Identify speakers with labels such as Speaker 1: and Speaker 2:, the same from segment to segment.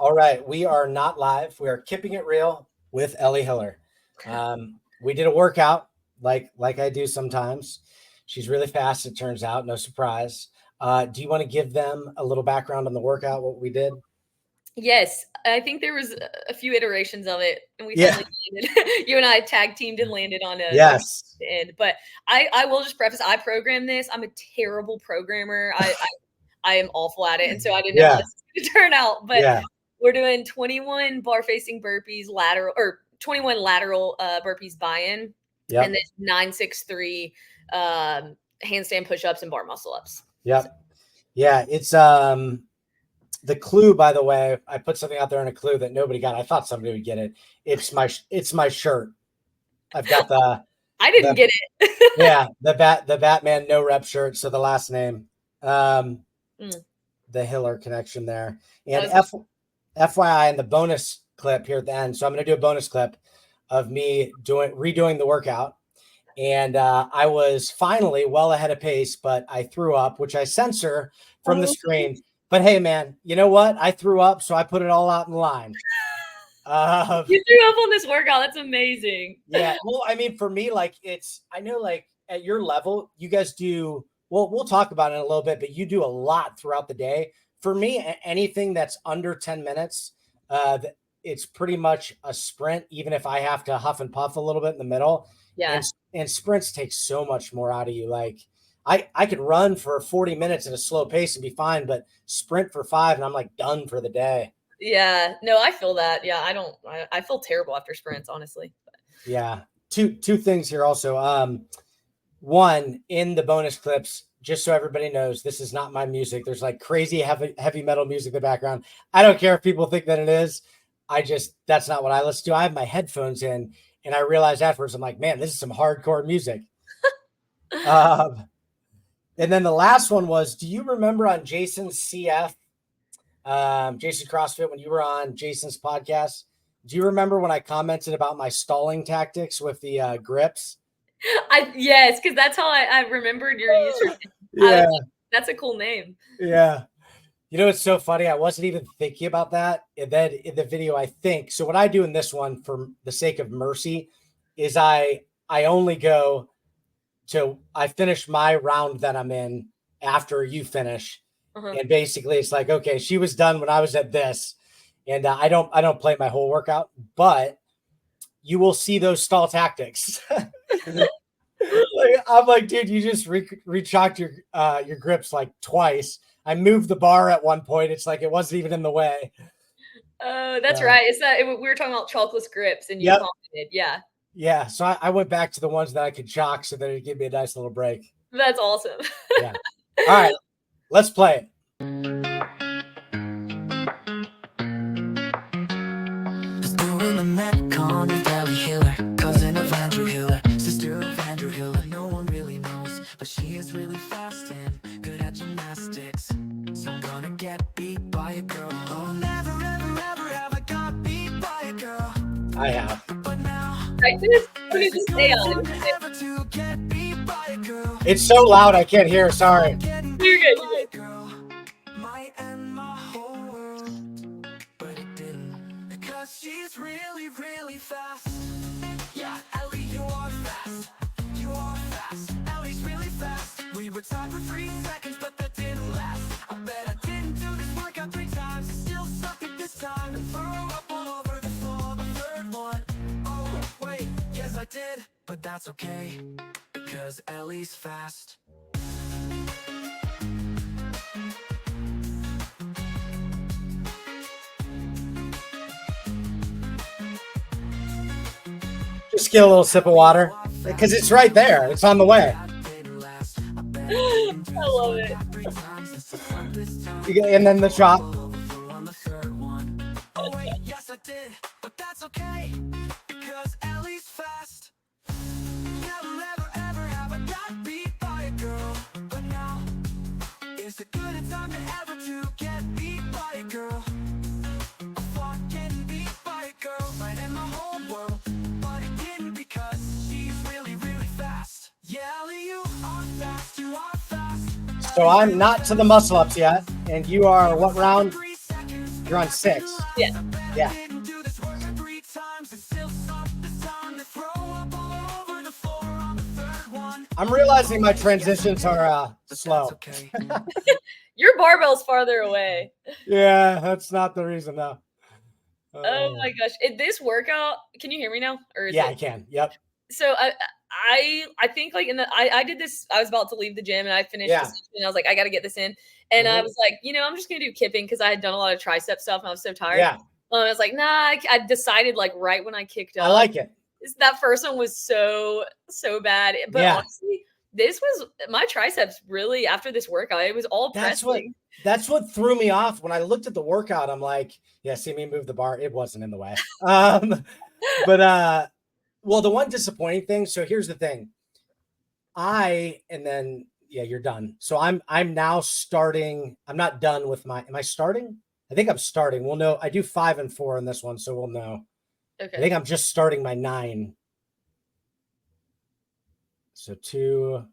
Speaker 1: All right, we are not live. We are Kipping It Real with Ellie Hiller. We did a workout like I do sometimes. She's really fast, it turns out, no surprise. Do you want to give them a little background on the workout, what we did?
Speaker 2: Yes, I think there was a few iterations of it, and we
Speaker 1: Yeah.
Speaker 2: finally landed. You and I tag teamed and landed on a
Speaker 1: Yes.
Speaker 2: end. But I will just preface: I programmed this. I'm a terrible programmer. I am awful at it, and so I didn't know how
Speaker 1: Yeah.
Speaker 2: this was going to turn out. But
Speaker 1: Yeah.
Speaker 2: we're doing 21 bar facing burpees lateral, or 21 lateral burpees buy-in,
Speaker 1: Yep.
Speaker 2: and then 963 handstand push-ups and bar muscle ups.
Speaker 1: Yep. So. Yeah, it's the clue, by the way. I put something out there in a clue that nobody got. I thought somebody would get it. It's my shirt. I've got the
Speaker 2: I didn't get it.
Speaker 1: Yeah, the Batman no rep shirt. So the last name, the Hiller connection there. And FYI, in the bonus clip here at the end. So I'm going to do a bonus clip of me redoing the workout. And I was finally well ahead of pace, but I threw up, which I censor from the screen. But hey, man, you know what? I threw up, so I put it all out in line.
Speaker 2: You threw up on this workout. That's amazing.
Speaker 1: Yeah. Well, I mean, for me, like I know like at your level, you guys do, well, we'll talk about it in a little bit, but you do a lot throughout the day. For me, anything that's under 10 minutes, it's pretty much a sprint, even if I have to huff and puff a little bit in the middle.
Speaker 2: Yeah.
Speaker 1: And sprints take so much more out of you. Like I could run for 40 minutes at a slow pace and be fine, but sprint for 5 and I'm like done for the day.
Speaker 2: Yeah, no, I feel that. Yeah, I feel terrible after sprints, honestly. But.
Speaker 1: Yeah. Two things here also. One, in the bonus clips, just so everybody knows, this is not my music. There's like crazy heavy metal music in the background. I don't care if people think that it is. That's not what I listen to. I have my headphones in and I realized afterwards, I'm like, man, this is some hardcore music. And then the last one was, do you remember on Jason's CF, Jason CrossFit, when you were on Jason's podcast, do you remember when I commented about my stalling tactics with the grips?
Speaker 2: Yes, because that's how I remembered your username.
Speaker 1: Yeah.
Speaker 2: Like, that's a cool name.
Speaker 1: Yeah. You know, it's so funny. I wasn't even thinking about that. And then in the video, I think, so what I do in this one for the sake of mercy is I only go to, I finish my round that I'm in after you finish. And basically it's like, okay, she was done when I was at this. And I don't play my whole workout, but you will see those stall tactics. I'm like, dude, you just rechalked your grips like twice. I moved the bar at one point. It's like it wasn't even in the way.
Speaker 2: Oh, that's right. It's that we were talking about chalkless grips, and you commented, yeah.
Speaker 1: Yeah, so I went back to the ones that I could chalk, so that it'd give me a nice little break.
Speaker 2: That's awesome.
Speaker 1: Yeah. All right, let's play it.
Speaker 3: Ellie Hiller, cousin of Andrew Hiller, sister of Andrew Hiller. No one really knows, but she is really fast and good at gymnastics. So I'm gonna get beat by a girl. Oh, never, ever, ever have I got beat by a girl.
Speaker 1: I have.
Speaker 3: But now,
Speaker 1: it's so loud I can't hear. Sorry.
Speaker 2: You're good.
Speaker 3: She's really, really fast. Yeah, Ellie, you are fast. You are fast. Ellie's really fast. We were tied for 3 seconds, but that didn't last. I bet I didn't do this workout 3 times. Still suck it this time and throw up all over the floor. The third one. Oh, wait, yes I did. But that's okay, because Ellie's fast.
Speaker 1: Just get a little sip of water because it's right there. It's on the way.
Speaker 2: I love it.
Speaker 1: And then the shot.
Speaker 3: Oh wait, yes I did, but that's okay, because Ellie's fast. Never, ever, ever have I got beat by a girl, but now is a good time to ever to get beat by a girl. I thought getting beat by a girl right in my whole world, but it didn't because she's really, really fast. Yeah, Ellie, you are fast, you are fast.
Speaker 1: So I'm not to the muscle ups yet, and you are what round? You're on 6.
Speaker 2: Yeah.
Speaker 1: Yeah. I'm realizing my transitions are slow.
Speaker 3: Okay.
Speaker 2: Your barbell's farther away.
Speaker 1: Yeah, that's not the reason though.
Speaker 2: Oh my gosh. This workout, can you hear me now? Or is
Speaker 1: Yeah,
Speaker 2: it?
Speaker 1: I can. Yep.
Speaker 2: So I think like I did this. I was about to leave the gym and I finished the session and I was like, I got to get this in. And I was like, I'm just gonna do kipping because I had done a lot of tricep stuff and I was so tired.
Speaker 1: Yeah.
Speaker 2: I was like, nah. I decided like right when I kicked up.
Speaker 1: I like it.
Speaker 2: That first one was so bad. But honestly, this was my triceps really after this workout. It was all pressing.
Speaker 1: That's what threw me off when I looked at the workout. I'm like, yeah, see me move the bar. It wasn't in the way. But well, the one disappointing thing. So here's the thing. You're done. So I'm now starting. I'm not done with am I starting? I think I'm starting. We'll know. I do 5 and 4 in this one, so we'll know.
Speaker 2: Okay.
Speaker 1: I think I'm just starting my 9. So 2.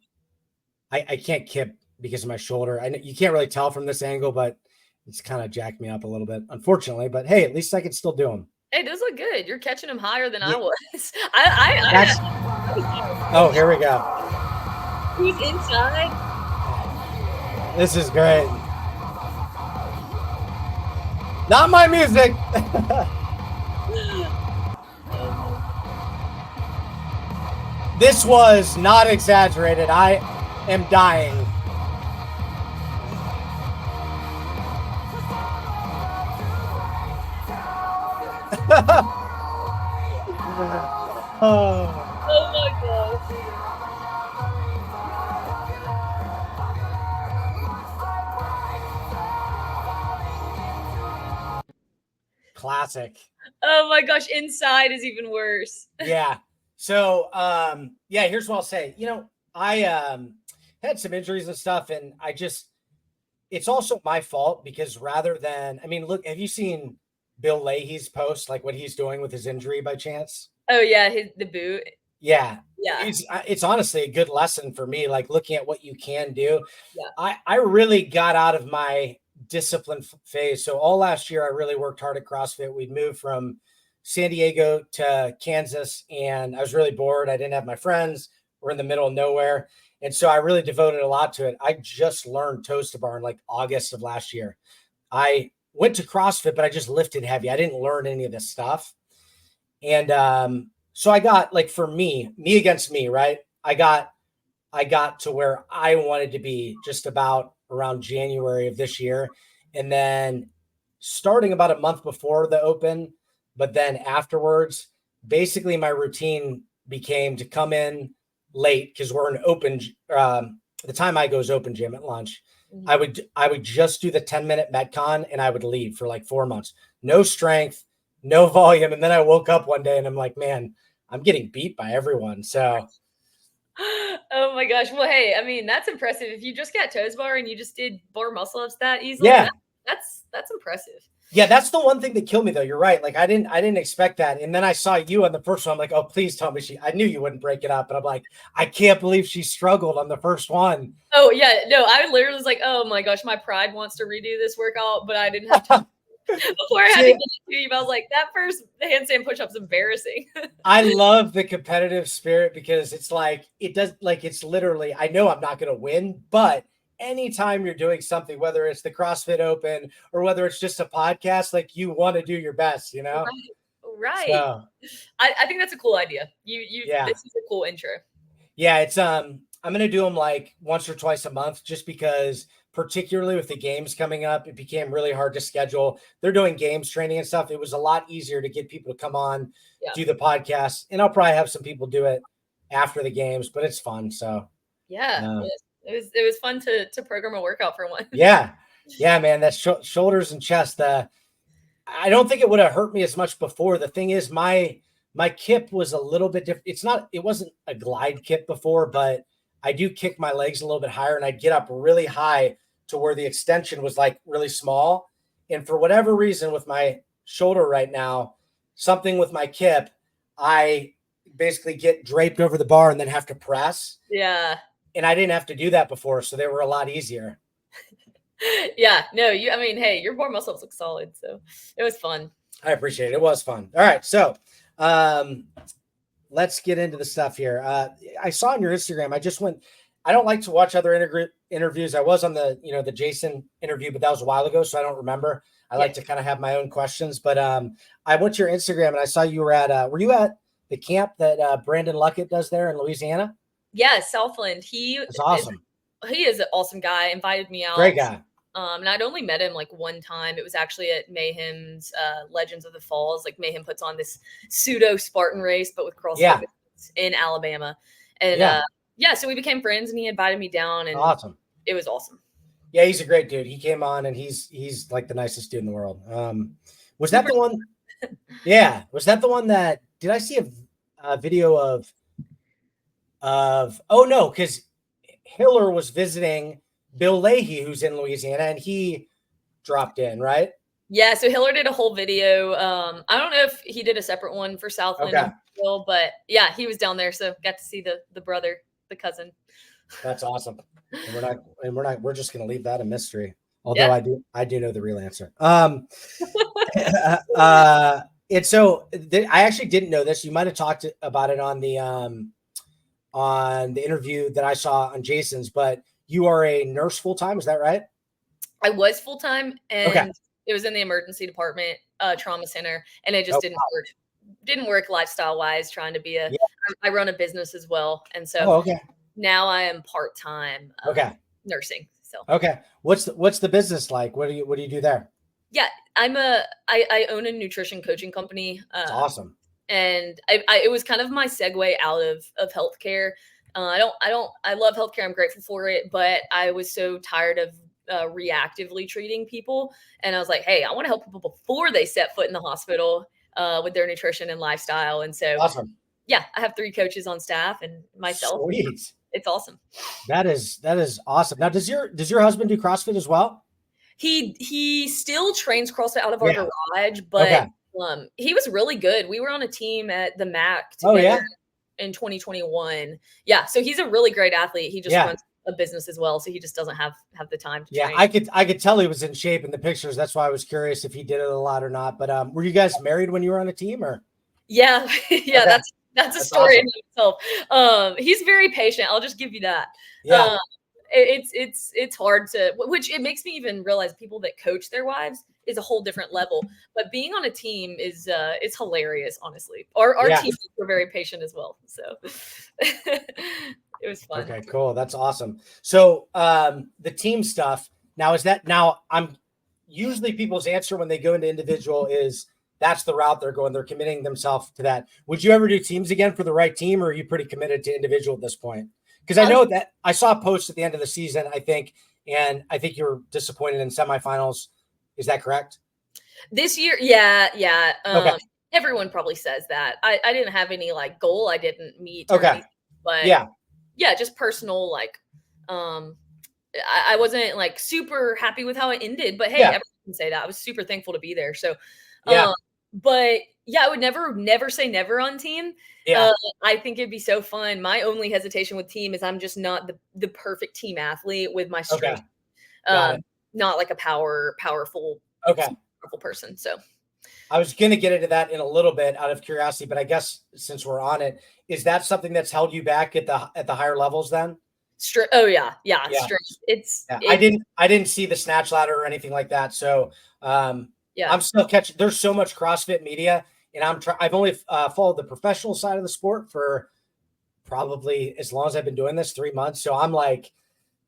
Speaker 1: I can't kip because of my shoulder. You can't really tell from this angle, but it's kind of jacked me up a little bit, unfortunately. But hey, at least I can still do them.
Speaker 2: Hey, those look good. You're catching them higher than I was.
Speaker 1: Oh, here we go.
Speaker 2: Who's inside?
Speaker 1: This is great. Not my music. This was not exaggerated. I am dying.
Speaker 2: Oh my gosh.
Speaker 1: Classic.
Speaker 2: Oh my gosh, inside is even worse.
Speaker 1: Yeah. So here's what I'll say. I had some injuries and stuff, and it's also my fault because rather than, look, have you seen Bill Leahy's post, like what he's doing with his injury by chance?
Speaker 2: Oh yeah, the boot.
Speaker 1: Yeah.
Speaker 2: Yeah.
Speaker 1: It's honestly a good lesson for me, like looking at what you can do.
Speaker 2: Yeah.
Speaker 1: I really got out of my discipline phase. So all last year, I really worked hard at CrossFit. We'd moved from San Diego to Kansas, and I was really bored. I didn't have my friends. We're in the middle of nowhere. And so I really devoted a lot to it. I just learned toes to bar in like August of last year. I went to CrossFit, but I just lifted heavy. I didn't learn any of this stuff. And so I got, like, for me against me, right? I got to where I wanted to be just about around January of this year. And then starting about a month before the open, but then afterwards, basically my routine became to come in late because we're an open, the time I go is open gym at lunch. Mm-hmm. I would just do the 10-minute Metcon and I would leave for like 4 months. No strength, no volume. And then I woke up one day and I'm like, man, I'm getting beat by everyone. So.
Speaker 2: Oh my gosh. Well, hey, that's impressive. If you just got toes bar and you just did bar muscle ups that easily, that's impressive.
Speaker 1: Yeah, that's the one thing that killed me though. You're right. Like I didn't expect that. And then I saw you on the first one. I'm like, oh, please tell me I knew you wouldn't break it up. And I'm like, I can't believe she struggled on the first one.
Speaker 2: Oh yeah. No, I literally was like, oh my gosh, my pride wants to redo this workout, but I didn't have time. Before I had to get it to you, I was like, that first handstand push-up is embarrassing.
Speaker 1: I love the competitive spirit because it's like, it's literally, I know I'm not going to win, but anytime you're doing something, whether it's the CrossFit Open or whether it's just a podcast, like you want to do your best,
Speaker 2: Right.
Speaker 1: So,
Speaker 2: I think that's a cool idea. This is a cool intro.
Speaker 1: Yeah. It's, I'm going to do them like once or twice a month just because particularly with the games coming up, it became really hard to schedule. They're doing games training and stuff. It was a lot easier to get people to come on, do the podcast, and I'll probably have some people do it after the games, but it's fun. So
Speaker 2: it was fun to program a workout for one.
Speaker 1: Yeah, man, that's shoulders and chest. I don't think it would have hurt me as much before. The thing is, my kip was a little bit different. It wasn't a glide kip before, but I do kick my legs a little bit higher and I'd get up really high to where the extension was like really small. And for whatever reason with my shoulder right now, something with my kip, I basically get draped over the bar and then have to press.
Speaker 2: Yeah.
Speaker 1: And I didn't have to do that before. So they were a lot easier.
Speaker 2: Yeah, no, I mean, hey, your bar muscles look solid, so it was fun.
Speaker 1: I appreciate it. It was fun. All right. So, let's get into the stuff here. I saw on your Instagram, I don't like to watch other interviews. I was on the Jason interview, but that was a while ago, so I don't remember. I like to kind of have my own questions, but I went to your Instagram and I saw you were you at the camp that Brandon Luckett does there in Louisiana?
Speaker 2: Yeah, Southland.
Speaker 1: That's awesome.
Speaker 2: He is an awesome guy. Invited me out.
Speaker 1: Great guy.
Speaker 2: And I'd only met him like one time. It was actually at Mayhem's Legends of the Falls. Like Mayhem puts on this pseudo Spartan race, but with CrossFit in Alabama. And so we became friends and he invited me down and
Speaker 1: awesome.
Speaker 2: It was awesome.
Speaker 1: Yeah, he's a great dude. He came on and he's like the nicest dude in the world. Was that the one? Yeah. Was that the one that did I see a video of oh no, because Hiller was visiting Bill Leahy, who's in Louisiana, and he dropped in, right?
Speaker 2: Yeah, so Hiller did a whole video. I don't know if he did a separate one for Southland, but yeah, he was down there, so got to see the brother, the cousin.
Speaker 1: That's awesome. And we're just gonna leave that a mystery. Although I do know the real answer. And so I actually didn't know this. You might have talked about it on the interview that I saw on Jason's, but you are a nurse full time, is that right?
Speaker 2: I was full time, and it was in the emergency department, trauma center, and it just didn't work lifestyle wise. Trying to be I run a business as well, and so now I am part time. Nursing. So
Speaker 1: what's the business like? What do you do there?
Speaker 2: Yeah, I own a nutrition coaching company.
Speaker 1: That's awesome.
Speaker 2: And it was kind of my segue out of healthcare. I love healthcare. I'm grateful for it, but I was so tired of reactively treating people. And I was like, hey, I want to help people before they set foot in the hospital with their nutrition and lifestyle. And so, yeah, I have 3 coaches on staff and myself.
Speaker 1: Sweet.
Speaker 2: It's awesome.
Speaker 1: That is awesome. Now, does your husband do CrossFit as well?
Speaker 2: He still trains CrossFit out of our garage, but he was really good. We were on a team at the MAC together in 2021. Yeah, so he's a really great athlete. He just runs a business as well, so he just doesn't have the time to train.
Speaker 1: I could tell he was in shape in the pictures. That's why I was curious if he did it a lot or not. But were you guys married when you were on a team, or?
Speaker 2: Yeah, that's a story in itself. He's very patient. I'll just give you that. Yeah. It's hard to, which it makes me even realize people that coach their wives is a whole different level. But being on a team is it's hilarious, honestly. Our team were very patient as well, so it was fun.
Speaker 1: Okay, cool. That's awesome. So the team stuff now I'm usually people's answer when they go into individual is that's the route they're going. They're committing themselves to that. Would you ever do teams again for the right team, or are you pretty committed to individual at this point? Because I know that I saw a post at the end of the season, I think, and I think you were disappointed in semifinals. Is that correct?
Speaker 2: This year, yeah. Everyone probably says that. I didn't have any like goal I didn't meet. Anything, but yeah, just personal. Like, I wasn't like super happy with how it ended. But hey, everyone can say that. I was super thankful to be there. So, but yeah, I would never say never on team. Yeah. I think it'd be so fun. My only hesitation with team is I'm just not the perfect team athlete with my strength. Not like a powerful person. So
Speaker 1: I was going to get into that in a little bit out of curiosity, but I guess since we're on it, is that something that's held you back at the higher levels then?
Speaker 2: Strength. It's
Speaker 1: I didn't see the snatch ladder or anything like that. So I'm still catching. There's so much CrossFit media, and I've only followed the professional side of the sport for probably as long as I've been doing this, 3 months. So I'm like,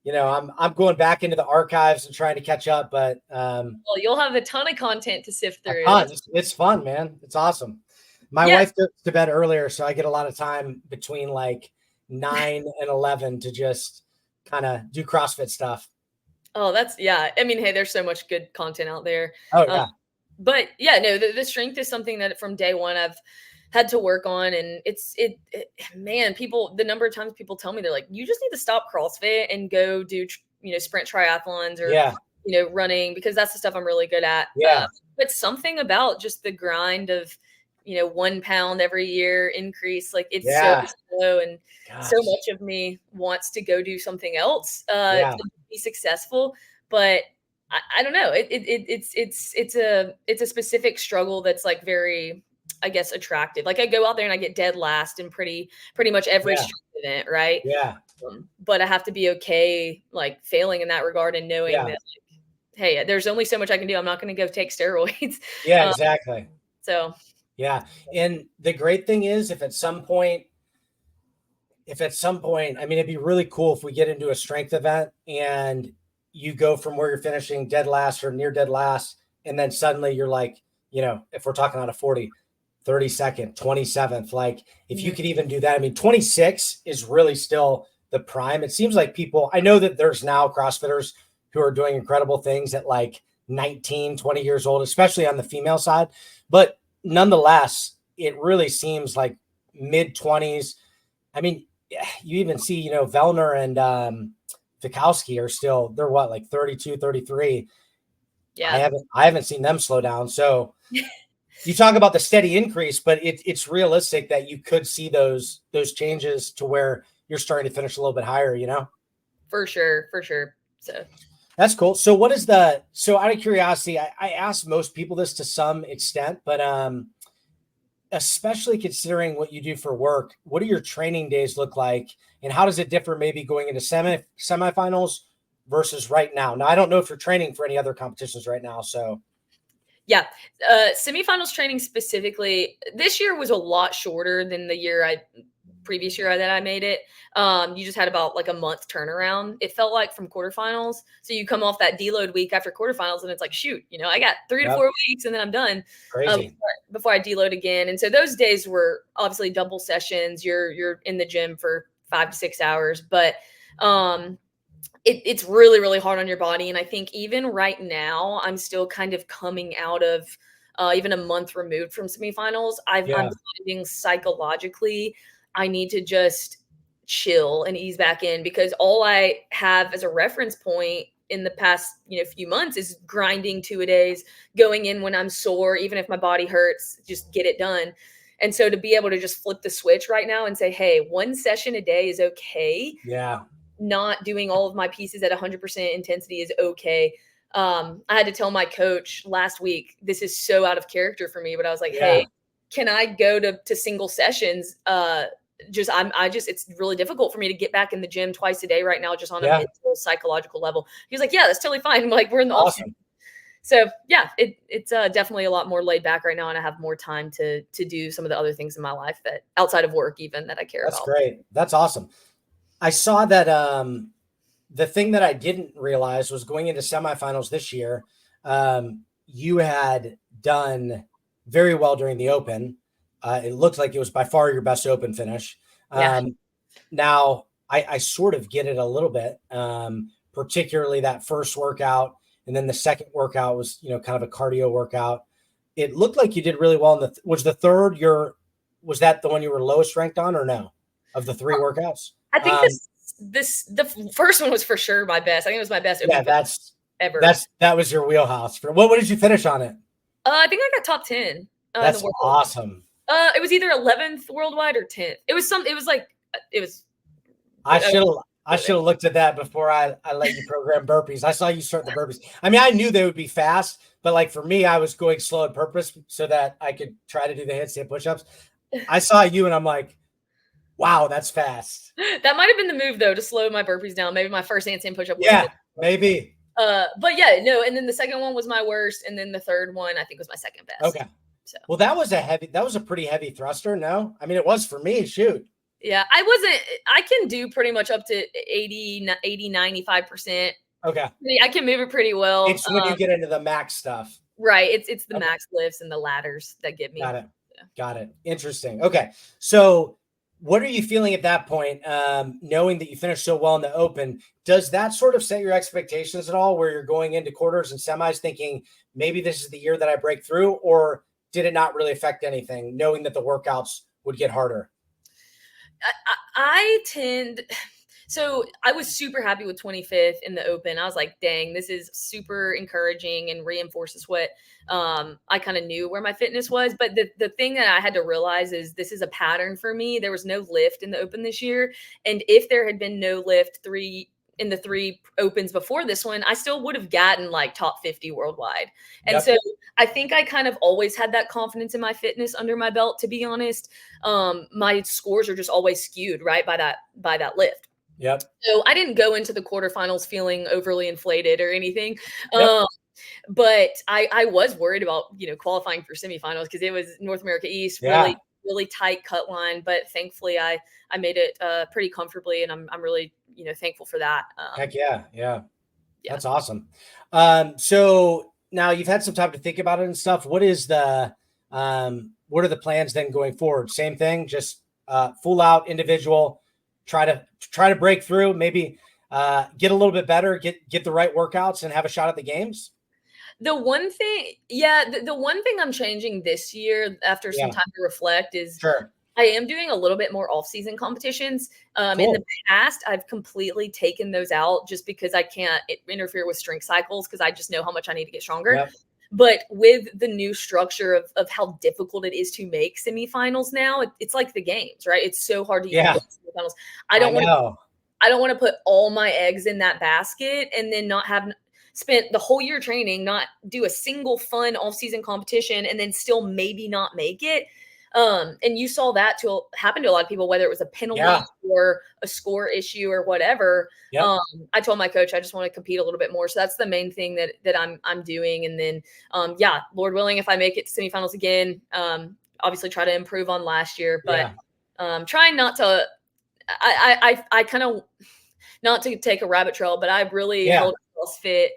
Speaker 1: I'm going back into the archives and trying to catch up. But
Speaker 2: well, you'll have a ton of content to sift through.
Speaker 1: It's fun, man. It's awesome. My wife goes to bed earlier, so I get a lot of time between like 9 and 11 to just kind of do CrossFit stuff.
Speaker 2: Oh, I mean, hey, there's so much good content out there.
Speaker 1: Oh, yeah.
Speaker 2: But yeah, no, the strength is something that from day one I've had to work on. And man, the number of times people tell me, they're like, you just need to stop CrossFit and go do, sprint triathlons or, running, because that's the stuff I'm really good at.
Speaker 1: Yeah.
Speaker 2: But something about just the grind of, 1 pound every year increase, like it's so slow, and so much of me wants to go do something else to be successful. But I don't know. It's a specific struggle that's like very, I guess, attractive. Like I go out there and I get dead last in pretty much every strength event, right?
Speaker 1: Yeah.
Speaker 2: But I have to be okay, like failing in that regard and knowing that, like, hey, there's only so much I can do. I'm not going to go take steroids.
Speaker 1: Yeah, exactly.
Speaker 2: So.
Speaker 1: Yeah. And the great thing is if at some point, I mean, it'd be really cool if we get into a strength event and you go from where you're finishing dead last or near dead last, and then suddenly you're like, if we're talking out of 40, 32nd, 27th, like if you could even do that, I mean, 26 is really still the prime. It seems like I know that there's now CrossFitters who are doing incredible things at like 19, 20 years old, especially on the female side. But nonetheless, it really seems like mid 20s. I mean, you even see, Vellner and Fikowski are still, they're what, like 32, 33.
Speaker 2: Yeah.
Speaker 1: I haven't seen them slow down. So you talk about the steady increase, but it's realistic that you could see those changes to where you're starting to finish a little bit higher,
Speaker 2: For sure. So
Speaker 1: that's cool. So so out of curiosity, I ask most people this to some extent, but especially considering what you do for work, what do your training days look like? And how does it differ maybe going into semifinals versus right now? Now, I don't know if you're training for any other competitions right now. So
Speaker 2: yeah, semifinals training specifically this year was a lot shorter than the previous year that I made it. You just had about like a month turnaround. It felt like from quarterfinals. So you come off that deload week after quarterfinals and it's like, shoot, I got 3 to 4 weeks and then I'm done.
Speaker 1: Crazy.
Speaker 2: Before I deload again. And so those days were obviously double sessions. You're in the gym for 5 to 6 hours, but it's really, really hard on your body. And I think even right now, I'm still kind of coming out of even a month removed from semifinals. I'm finding psychologically, I need to just chill and ease back in because all I have as a reference point in the past, few months is grinding 2-a-days, going in when I'm sore, even if my body hurts, just get it done. And so to be able to just flip the switch right now and say, hey, 1 session a day is okay.
Speaker 1: Yeah.
Speaker 2: Not doing all of my pieces at 100% intensity is okay. I had to tell my coach last week, this is so out of character for me, but I was like, hey, can I go to single sessions? It's really difficult for me to get back in the gym twice a day right now, just on a mental, psychological level. He was like, yeah, that's totally fine. Like we're in the
Speaker 1: awesome.
Speaker 2: So yeah, it's definitely a lot more laid back right now. And I have more time to do some of the other things in my life that outside of work, even that I care about.
Speaker 1: That's great. That's awesome. I saw that the thing that I didn't realize was going into semifinals this year, you had done very well during the Open. It looked like it was by far your best Open finish. Now, I sort of get it a little bit, particularly that first workout. And then the second workout was, kind of a cardio workout. It looked like you did really well. Was the third was that the one you were lowest ranked on or no of the 3 workouts?
Speaker 2: I think the first one was for sure my best. I think it was my best. Ever.
Speaker 1: That was your wheelhouse. What did you finish on it?
Speaker 2: I think I got top 10.
Speaker 1: That's awesome.
Speaker 2: It was either 11th worldwide or 10th. It was
Speaker 1: I should have looked at that before I let you program burpees. I saw you start the burpees. I mean, I knew they would be fast, but like for me, I was going slow on purpose so that I could try to do the handstand push-ups. I saw you and I'm like, wow, that's fast.
Speaker 2: That might have been the move though, to slow my burpees down. Maybe my first handstand push-up.
Speaker 1: Yeah, maybe.
Speaker 2: But yeah, no. And then the second one was my worst. And then the third one, I think was my second best.
Speaker 1: Okay. So, well, that was a pretty heavy thruster. No, I mean, it was for me. Shoot.
Speaker 2: Yeah, I can do pretty much up to 80, 95%.
Speaker 1: Okay.
Speaker 2: I can move it pretty well.
Speaker 1: It's when you get into the max stuff.
Speaker 2: Right. It's the max lifts and the ladders that get me.
Speaker 1: Got it. Yeah. Got it. Interesting. Okay. So what are you feeling at that point? Knowing that you finished so well in the Open, does that sort of set your expectations at all where you're going into quarters and semis thinking maybe this is the year that I break through, or did it not really affect anything knowing that the workouts would get harder?
Speaker 2: So I was super happy with 25th in the Open. I was like, dang, this is super encouraging and reinforces what I kind of knew where my fitness was. But the thing that I had to realize is this is a pattern for me. There was no lift in the Open this year. And if there had been no lift in the 3 opens before this one, I still would have gotten like top 50 worldwide. And so I think I kind of always had that confidence in my fitness under my belt, to be honest. My scores are just always skewed right by that lift.
Speaker 1: Yep.
Speaker 2: So I didn't go into the quarterfinals feeling overly inflated or anything. But I was worried about, qualifying for semifinals because it was North America East, really, really tight cut line. But thankfully I made it pretty comfortably, and I'm really, thankful for that.
Speaker 1: Heck yeah. That's awesome. So now you've had some time to think about it and stuff. What are the plans then going forward? Same thing, just full out individual, try to break through, maybe get a little bit better, get the right workouts and have a shot at the games.
Speaker 2: The one thing, the one thing I'm changing this year after some time to reflect is I am doing a little bit more off-season competitions. In the past, I've completely taken those out just because I can't interfere with strength cycles because I just know how much I need to get stronger. But with the new structure of how difficult it is to make semifinals now, it's like the games, right? It's so hard to even get semifinals. I don't want to put all my eggs in that basket and then not have spent the whole year training, not do a single fun off-season competition, and then still maybe not make it. And you saw that happen to a lot of people, whether it was a penalty or a score issue or whatever. I told my coach, I just want to compete a little bit more. So that's the main thing that I'm doing. And then, Lord willing, if I make it to semifinals again, obviously try to improve on last year, but trying not to, I kind of, not to take a rabbit trail, but I've really held CrossFit.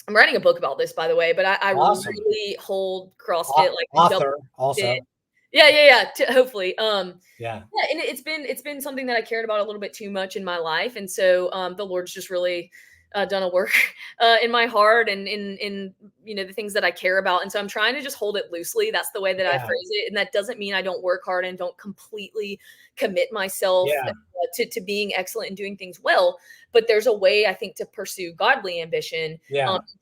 Speaker 2: I'm writing a book about this, by the way, but I really hold CrossFit like
Speaker 1: author also.
Speaker 2: Hopefully. And it's been something that I cared about a little bit too much in my life. And so the Lord's just really done a work in my heart and in the things that I care about. And so I'm trying to just hold it loosely. That's the way that I phrase it. And that doesn't mean I don't work hard and don't completely commit myself to being excellent and doing things well. But there's a way, I think, to pursue godly ambition,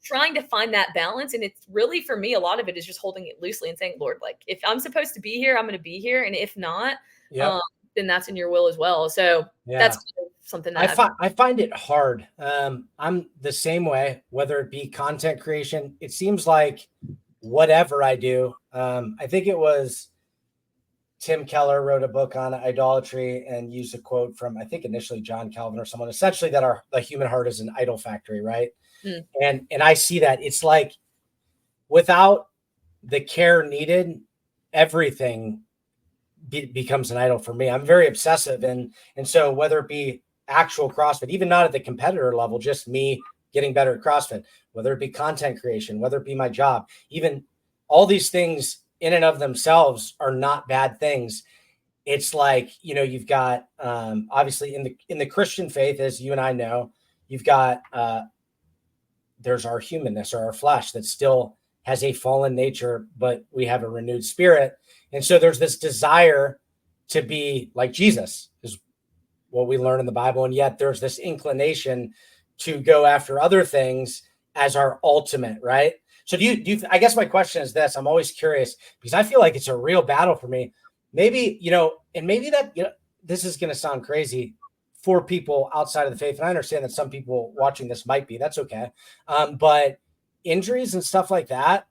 Speaker 2: trying to find that balance. And it's really, for me, a lot of it is just holding it loosely and saying, Lord, like, if I'm supposed to be here, I'm going to be here. And if not, then that's in your will as well. So that's kind of something that
Speaker 1: I find it hard. I'm the same way, whether it be content creation. It seems like whatever I do, I think it was Tim Keller wrote a book on idolatry and used a quote from, I think initially John Calvin or someone, essentially that the human heart is an idol factory, right? And I see that it's like without the care needed, everything becomes an idol for me. I'm very obsessive. And so whether it be actual CrossFit, even not at the competitor level, just me getting better at CrossFit, whether it be content creation, whether it be my job, even all these things in and of themselves are not bad things. It's like, you've got, obviously in the Christian faith, as you and I know, you've got, there's our humanness or our flesh that still has a fallen nature, but we have a renewed spirit. And so there's this desire to be like Jesus is what we learn in the Bible. And yet there's this inclination to go after other things as our ultimate, right? So do you, I guess my question is this, I'm always curious because I feel like it's a real battle for me. Maybe, and maybe that, this is going to sound crazy for people outside of the faith. And I understand that some people watching this might be, that's okay. But injuries and stuff like that,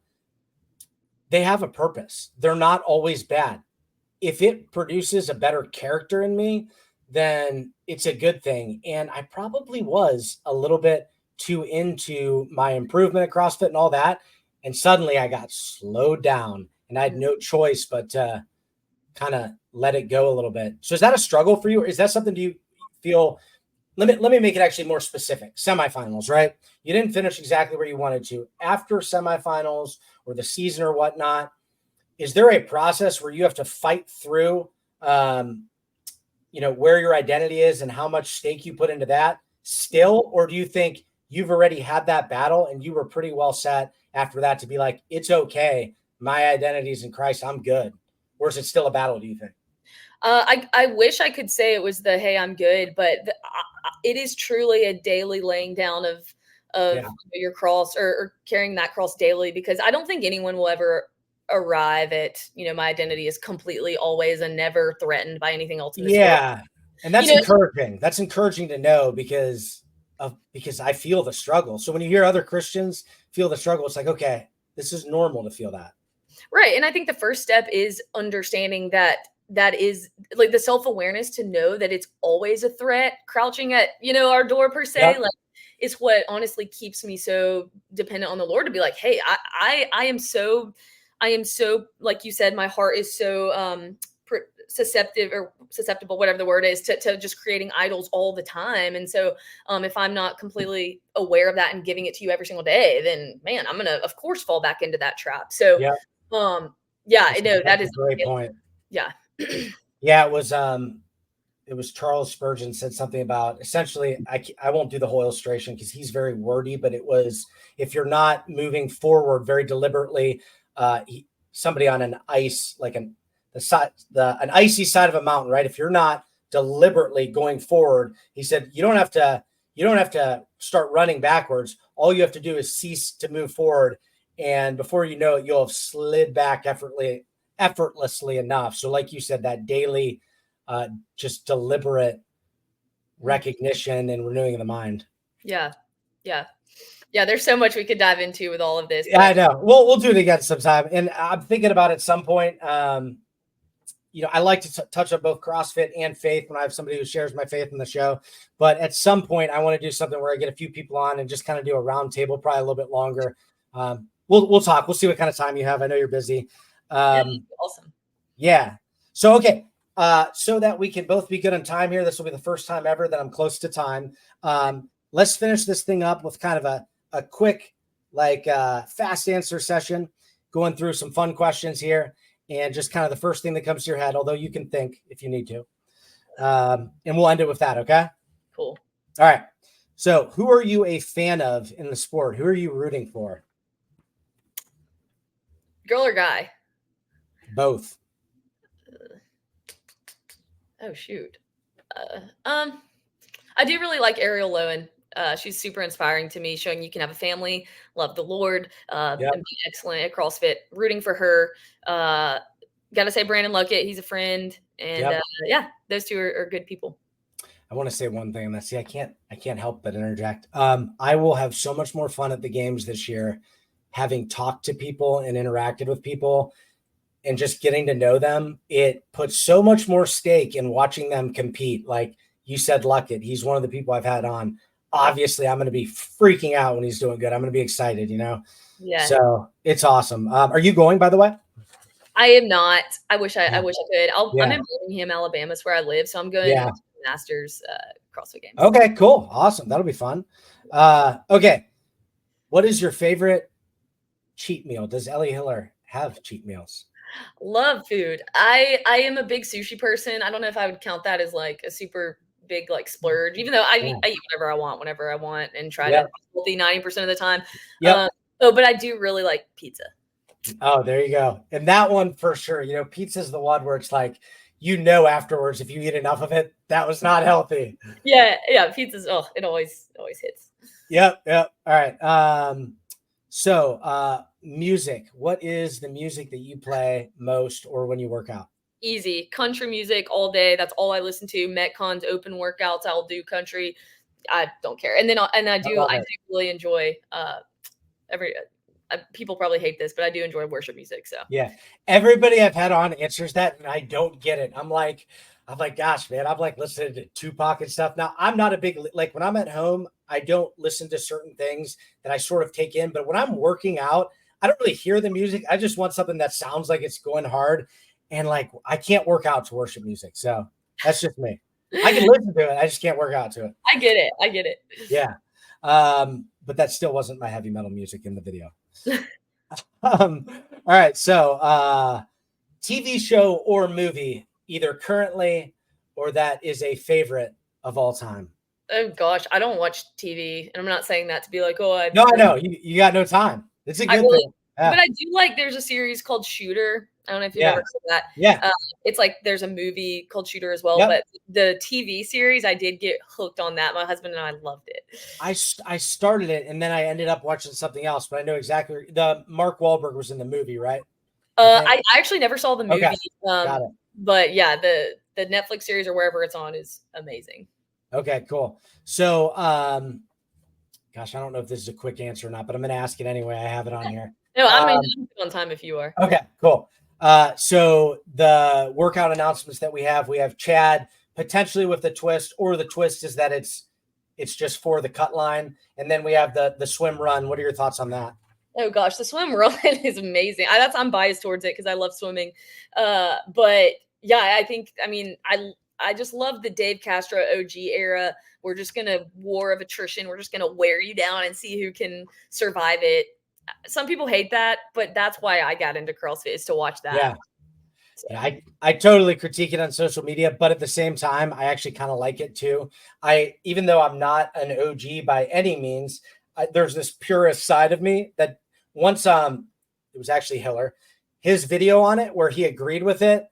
Speaker 1: they have a purpose. They're not always bad. If it produces a better character in me, then it's a good thing. And I probably was a little bit too into my improvement at CrossFit and all that. And suddenly I got slowed down and I had no choice but to kind of let it go a little bit. So is that a struggle for you? Or is that something do you feel? Let me make it actually more specific. Semifinals, right? You didn't finish exactly where you wanted to. After semifinals or the season or whatnot, is there a process where you have to fight through, where your identity is and how much stake you put into that still? Or do you think you've already had that battle and you were pretty well set after that to be like, it's okay, my identity is in Christ, I'm good? Or is it still a battle, do you think?
Speaker 2: I wish I could say it was the, hey, I'm good, but it is truly a daily laying down of your cross or carrying that cross daily, because I don't think anyone will ever arrive at, my identity is completely always and never threatened by anything else in this world.
Speaker 1: And that's encouraging. That's encouraging to know because I feel the struggle. So when you hear other Christians feel the struggle, it's like, okay, this is normal to feel that.
Speaker 2: Right. And I think the first step is understanding that is like the self-awareness to know that it's always a threat crouching at, our door per se. Yep. Like it's what honestly keeps me so dependent on the Lord to be like, hey, I am so, like you said, my heart is so susceptible, whatever the word is, to just creating idols all the time. And so if I'm not completely aware of that and giving it to you every single day, then man, I'm going to, of course, fall back into that trap. So I know that is
Speaker 1: a great point.
Speaker 2: Yeah.
Speaker 1: Yeah. It was Charles Spurgeon said something about essentially, I won't do the whole illustration because he's very wordy, but it was, if you're not moving forward very deliberately, somebody on an ice, like an icy side of a mountain, right? If you're not deliberately going forward, he said, you don't have to start running backwards. All you have to do is cease to move forward. And before you know it, you'll have slid back effortlessly enough. So like you said, that daily, just deliberate recognition and renewing of the mind.
Speaker 2: Yeah. There's so much we could dive into with all of this.
Speaker 1: Yeah, I know. We'll do it again sometime. And I'm thinking about at some point, I like to touch on both CrossFit and faith when I have somebody who shares my faith in the show. But at some point, I want to do something where I get a few people on and just kind of do a round table, probably a little bit longer. We'll talk. We'll see what kind of time you have. I know you're busy.
Speaker 2: Awesome.
Speaker 1: Yeah. So, okay. So that we can both be good on time here. This will be the first time ever that I'm close to time. Let's finish this thing up with kind of a quick, fast answer session, going through some fun questions here. And just kind of the first thing that comes to your head, although you can think if you need to. And we'll end it with that, okay?
Speaker 2: Cool.
Speaker 1: All right. So who are you a fan of in the sport? Who are you rooting for?
Speaker 2: Girl or guy?
Speaker 1: Both.
Speaker 2: Oh, shoot. I do really like Ariel Lowen. She's super inspiring to me, showing you can have a family, love the Lord, and be excellent at CrossFit. Rooting for her. Got to say Brandon Luckett, he's a friend. And those two are good people.
Speaker 1: I want to say one thing, and that's, I can't help but interject. I will have so much more fun at the games this year, having talked to people and interacted with people and just getting to know them. It puts so much more stake in watching them compete. Like you said, Luckett, he's one of the people I've had on. Obviously, I'm going to be freaking out when he's doing good. I'm going to be excited,
Speaker 2: Yeah.
Speaker 1: So it's awesome. Are you going, by the way?
Speaker 2: I am not. I wish I could. I'm in Birmingham, Alabama, is where I live. So I'm going to Masters CrossFit games.
Speaker 1: Okay, cool. Awesome. That'll be fun. Okay. What is your favorite cheat meal? Does Ellie Hiller have cheat meals?
Speaker 2: Love food. I am a big sushi person. I don't know if I would count that as like a super big splurge, even though I eat whatever I want, whenever I want, and try to be healthy 90% of the time. But I do really like pizza.
Speaker 1: Oh, there you go. And that one for sure. Pizza is the one where it's like, afterwards, if you eat enough of it, that was not healthy.
Speaker 2: Yeah. Pizza's, it always hits.
Speaker 1: Yep. All right. So music. What is the music that you play most or when you work out?
Speaker 2: Easy. Country music all day. That's all I listen to. Metcons, open workouts. I'll do country. I don't care. And then I do really enjoy people probably hate this, but I do enjoy worship music. So
Speaker 1: yeah, everybody I've had on answers that, and I don't get it. I'm like, gosh, man, I'm listening to Tupac and stuff. Now, I'm not a big when I'm at home, I don't listen to certain things that I sort of take in. But when I'm working out, I don't really hear the music. I just want something that sounds like it's going hard, and I can't work out to worship music. So that's just me. I can listen to it. I just can't work out to it.
Speaker 2: I get it.
Speaker 1: Yeah. But that still wasn't my heavy metal music in the video. All right. So, TV show or movie, either currently or that is a favorite of all time.
Speaker 2: Oh gosh, I don't watch TV, and I'm not saying that to be like, I
Speaker 1: know you got no time. It's a good thing. Yeah.
Speaker 2: But I do there's a series called Shooter. I don't know if you've ever seen that.
Speaker 1: Yeah.
Speaker 2: It's there's a movie called Shooter as well, but the TV series, I did get hooked on that. My husband and I loved it.
Speaker 1: I started it, and then I ended up watching something else, but I know exactly. The Mark Wahlberg was in the movie, right?
Speaker 2: I actually never saw the movie.
Speaker 1: Okay. Got it.
Speaker 2: But yeah, the the Netflix series or wherever it's on is amazing.
Speaker 1: Okay, cool. So, gosh, I don't know if this is a quick answer or not, but I'm going to ask it anyway. I have it on here.
Speaker 2: No, I'm on time if you are.
Speaker 1: Okay, cool. So the workout announcements that we have Chad potentially with the twist, or the twist is that it's just for the cut line. And then we have the swim run. What are your thoughts on that?
Speaker 2: Oh gosh, the swim run is amazing. I'm biased towards it because I love swimming. But yeah, I just love the Dave Castro OG era. We're just gonna war of attrition. We're just gonna wear you down and see who can survive it. Some people hate that, but that's why I got into CrossFit, is to watch that.
Speaker 1: Yeah. So. Yeah, I totally critique it on social media, but at the same time, I actually kind of like it too. Even though I'm not an OG by any means, there's this purist side of me that once it was actually Hiller, his video on it where he agreed with it.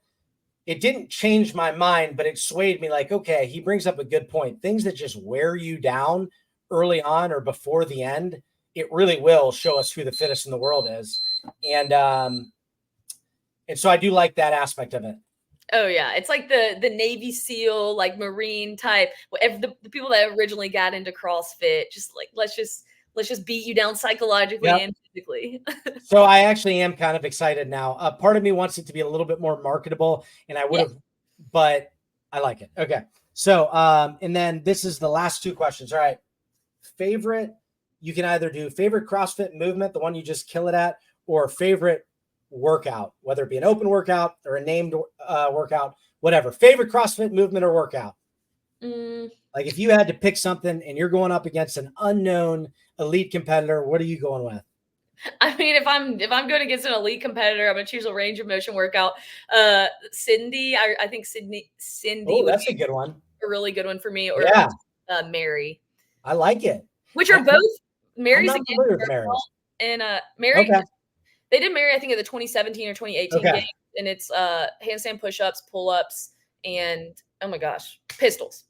Speaker 1: It didn't change my mind, but it swayed me like, okay, he brings up a good point. Things that just wear you down early on or before the end, it really will show us who the fittest in the world is. And so I do like that aspect of it.
Speaker 2: Oh yeah, it's like the Navy SEAL, like Marine type. The people that originally got into CrossFit, just like let's just beat you down psychologically and physically.
Speaker 1: So I actually am kind of excited now. Part of me wants it to be a little bit more marketable, and I would have, but I like it. Okay. So and then this is the last two questions. All right. Favorite, you can either do favorite CrossFit movement, the one you just kill it at, or favorite workout, whether it be an open workout or a named workout, whatever. Favorite CrossFit movement or workout? Like if you had to pick something and you're going up against an unknown elite competitor, what are you going with?
Speaker 2: I mean, if I'm going against an elite competitor, I'm going to choose a range of motion workout. Cindy, I think Cindy.
Speaker 1: Oh, that's a good one.
Speaker 2: A really good one for me. Or Mary.
Speaker 1: I like it.
Speaker 2: Which are both Mary's
Speaker 1: again.
Speaker 2: And Mary. Okay. They did Mary, I think, at the 2017 or 2018 game, and it's handstand push-ups, pull-ups, and oh my gosh, pistols.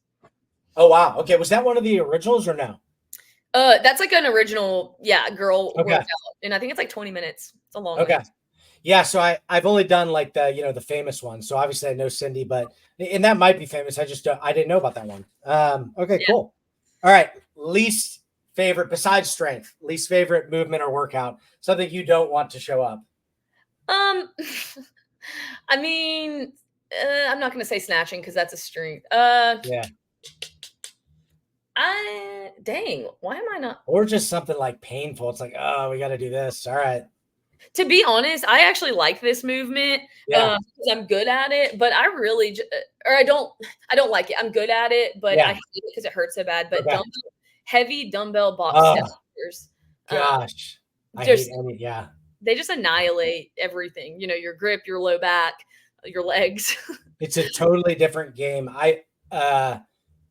Speaker 1: Oh wow. Okay, was that one of the originals or no?
Speaker 2: That's like an original, girl workout, and I think it's like 20 minutes. It's a long one.
Speaker 1: Yeah, so I've only done like the famous one. So obviously I know Cindy, and that might be famous. I didn't know about that one. Okay, cool. All right, least favorite besides strength, least favorite movement or workout, something you don't want to show up.
Speaker 2: I mean, I'm not going to say snatching because that's a strength. Dang, why am I not?
Speaker 1: Or just something like painful. It's like, oh, we got to do this. All right.
Speaker 2: To be honest, I actually like this movement because I'm good at it, but I really, I don't like it. I'm good at it, but I hate it because it hurts so bad. But heavy dumbbell box step.
Speaker 1: Gosh, I hate any,
Speaker 2: they just annihilate everything. Your grip, your low back, your legs.
Speaker 1: It's a totally different game.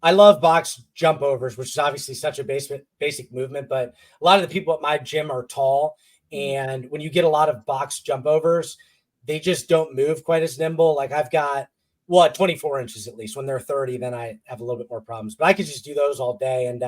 Speaker 1: I love box jump overs, which is obviously such a basic movement, but a lot of the people at my gym are tall. And when you get a lot of box jump overs, they just don't move quite as nimble. Like I've got, at 24 inches at least. When they're 30, then I have a little bit more problems. But I could just do those all day. And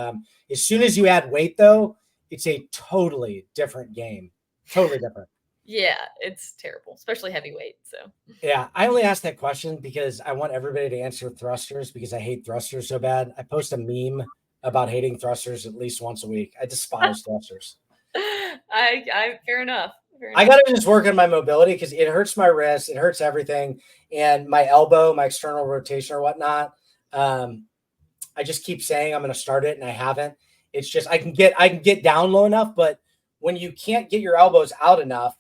Speaker 1: as soon as you add weight, though, it's a totally different game. Totally different.
Speaker 2: Yeah, it's terrible, especially heavyweight. So
Speaker 1: yeah, I only asked that question because I want everybody to answer thrusters because I hate thrusters so bad. I post a meme about hating thrusters at least once a week. I despise thrusters.
Speaker 2: Fair enough.
Speaker 1: I got to just work on my mobility because it hurts my wrist. It hurts everything. And my elbow, my external rotation or whatnot. I just keep saying I'm going to start it and I haven't. It's just, I can get down low enough, but when you can't get your elbows out enough,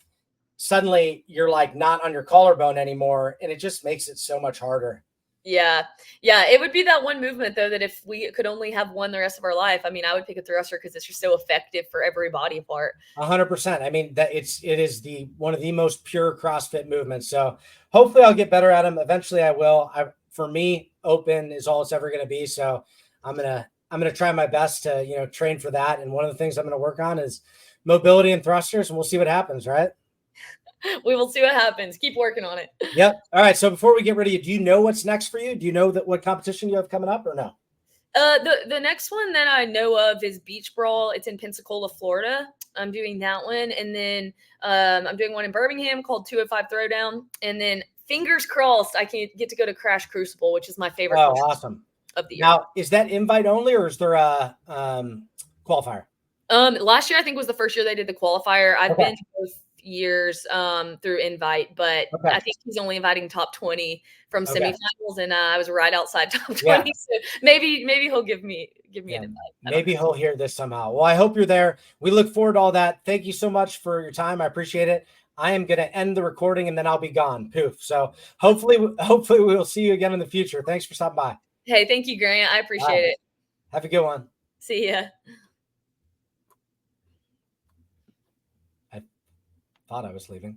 Speaker 1: suddenly you're like not on your collarbone anymore. And it just makes it so much harder.
Speaker 2: Yeah. It would be that one movement though, that if we could only have one the rest of our life, I mean, I would pick a thruster because it's just so effective for every body part.
Speaker 1: 100%. I mean, that it is one of the most pure CrossFit movements. So hopefully I'll get better at them. Eventually I will. For me, open is all it's ever going to be. So I'm going to try my best to, train for that. And one of the things I'm going to work on is mobility and thrusters, and we'll see what happens. Right.
Speaker 2: We will see what happens. Keep working on it.
Speaker 1: Yep. All right. So before we get ready, do you know what's next for you? Do you know what competition you have coming up or no?
Speaker 2: The next one that I know of is Beach Brawl. It's in Pensacola, Florida. I'm doing that one. And then I'm doing one in Birmingham called 205 Throwdown. And then fingers crossed I can get to go to Crash Crucible, which is my favorite.
Speaker 1: Oh, awesome.
Speaker 2: Of the year.
Speaker 1: Now, is that invite only or is there a qualifier?
Speaker 2: Last year I think was the first year they did the qualifier. I've been to both years through invite, but I think he's only inviting top 20 from semifinals, and I was right outside top 20. So maybe he'll give me an invite.
Speaker 1: Maybe he'll hear this somehow. Well, I hope you're there. We look forward to all that. Thank you so much for your time. I appreciate it. I am going to end the recording and then I'll be gone. Poof. So hopefully we'll see you again in the future. Thanks for stopping by.
Speaker 2: Hey, thank you, Grant. I appreciate it.
Speaker 1: Have a good one.
Speaker 2: See ya.
Speaker 1: I thought I was leaving.